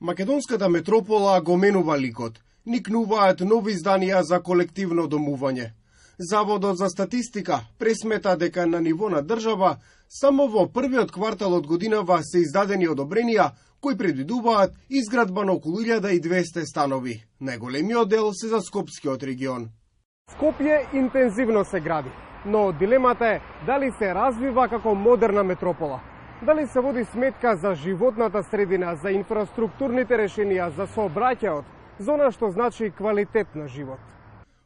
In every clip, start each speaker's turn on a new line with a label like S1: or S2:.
S1: Македонската метропола го менува ликот. Никнуваат нови изданија за колективно домување. Заводот за статистика пресмета дека на ниво на држава само во првиот квартал од годинава се издадени одобренија кои предвидуваат изградба на околу 1200 станови. Најголемиот дел се за Скопскиот регион. Скопје интензивно се гради, но дилемата е дали се развива како модерна метропола. Дали се води сметка за животната средина, за инфраструктурните решенија, за сообраќајот, за она што значи квалитет на живот.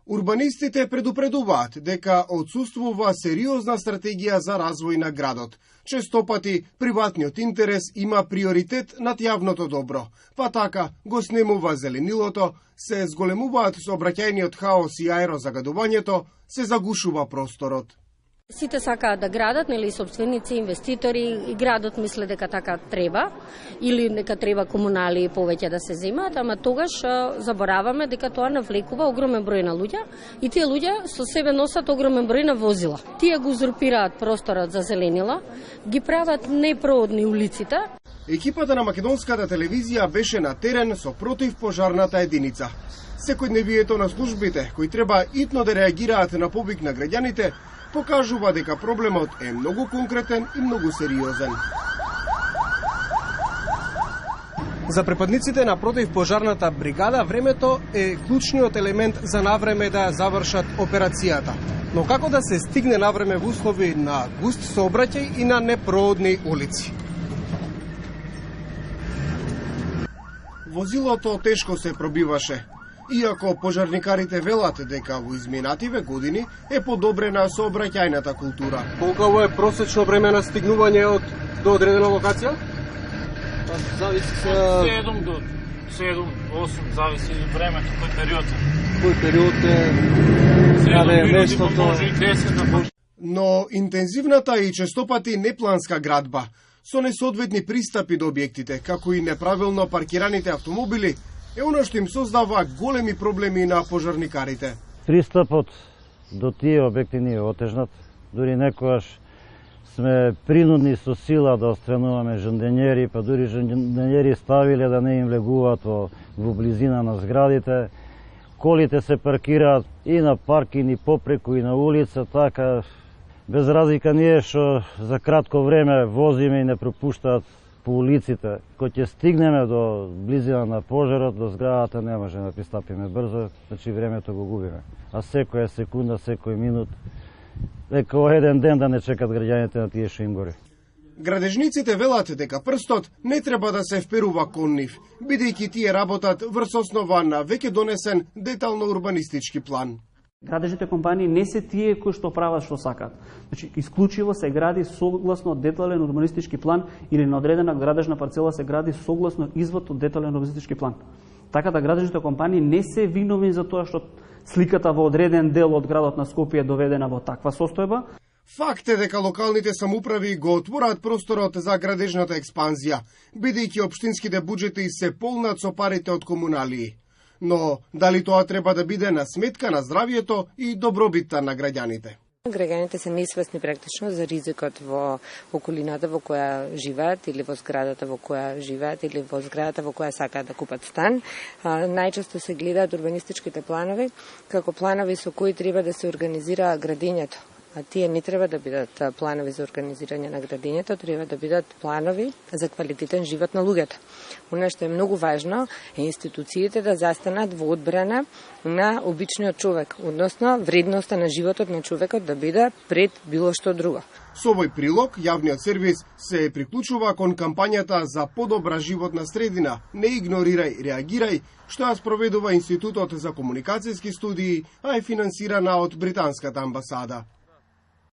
S1: Урбанистите предупредуваат дека отсуствува сериозна стратегија за развој на градот. Честопати приватниот интерес има приоритет над јавното добро, па така го снемува зеленилото, се зголемуваат сообраќајниот хаос и аерозагадувањето, се загушува просторот.
S2: Сите сакаат да градат, нели, собственици, инвеститори, и градот мисле дека така треба, или дека треба комунали повеќе да се земаат, ама тогаш забораваме дека тоа навлекува огромен број на луѓе и тие луѓе со себе носат огромен број на возила. Тие го узурпираат просторот за зеленила, ги прават непроодни улиците.
S1: Екипата на македонската телевизија беше на терен со противпожарната единица. Секојдневието на службите, кои треба итно да реагираат на повик на граѓаните, покажува дека проблемот е многу конкретен и многу сериозен. За препадниците на противпожарната бригада, времето е клучниот елемент за навреме да завршат операцијата. Но како да се стигне навреме во услови на густ сообраќај и на непроодни улици? Возилото тешко се пробиваше. Иако пожарникарите велат дека во изминативе години е подобрена сообраќајната култура. Колку е просечно време на стигнување до одредена локација?
S3: Зависи се 7 до 7-8, зависи од времето, кој период.
S1: Кој период е каде е местото?
S3: Може и 10.
S1: Но интензивната и честопати непланска градба со несоодветни пристапи до објектите, како и неправилно паркираните автомобили, е оно што им создава големи проблеми на пожарникарите.
S4: Пристапот до тие објекти не е отежнат. Дури некојаш сме принудни со сила да отстрануваме жанденјери, па дури жанденјери ставиле да не им влегуваат во близина на зградите. Колите се паркираат и на паркинг, и попреку, и на улица, така без разлика ние што за кратко време возиме и не пропуштаат по улиците. Кога ќе стигнеме до близина на пожарот, до зградата, не може да пристапиме брзо, значи времето го губиме. А секоја секунда, секој минут, дека еден ден да не чекат граѓаните на тие што им гори.
S1: Градежниците велат дека прстот не треба да се вперува кон нив, бидејќи тие работат врз основа на веќе донесен детално урбанистички план.
S5: Градежните компании не се тие кои што прават што сакаат. Значи, исклучиво се гради согласно детален урбанистички план или на одредена градежна парцела се гради согласно извод од детален урбанистички план. Така да градежните компании не се виновни за тоа што сликата во одреден дел од градот на Скопје е доведена во таква состојба.
S1: Факт е дека локалните самоуправи го отвораат просторот за градежната експанзија, бидејќи општинските буџети се полнат со парите од комуналии. Но дали тоа треба да биде на сметка на здравието и добробитта на граѓаните?
S6: Граѓаните се несвесни практично за ризикот во околината во која живеат или во зградата во која живеат или во зградата во која сакаат да купат стан. Најчесто се гледаат урбанистичките планови како планови со кои треба да се организира градењето. А тие не треба да бидат планови за организирање на градењето, треба да бидат планови за квалитетен живот на луѓето. Она што е многу важно е институциите да застанат во одбрана на обичниот човек, односно вредноста на животот на човекот да биде пред било што друго.
S1: Со овој прилог, јавниот сервис се приклучува кон кампањата за подобра животна средина "Не игнорирај, реагирај", што ја спроведува Институтот за комуникацијски студии, а е финансирана од Британската амбасада.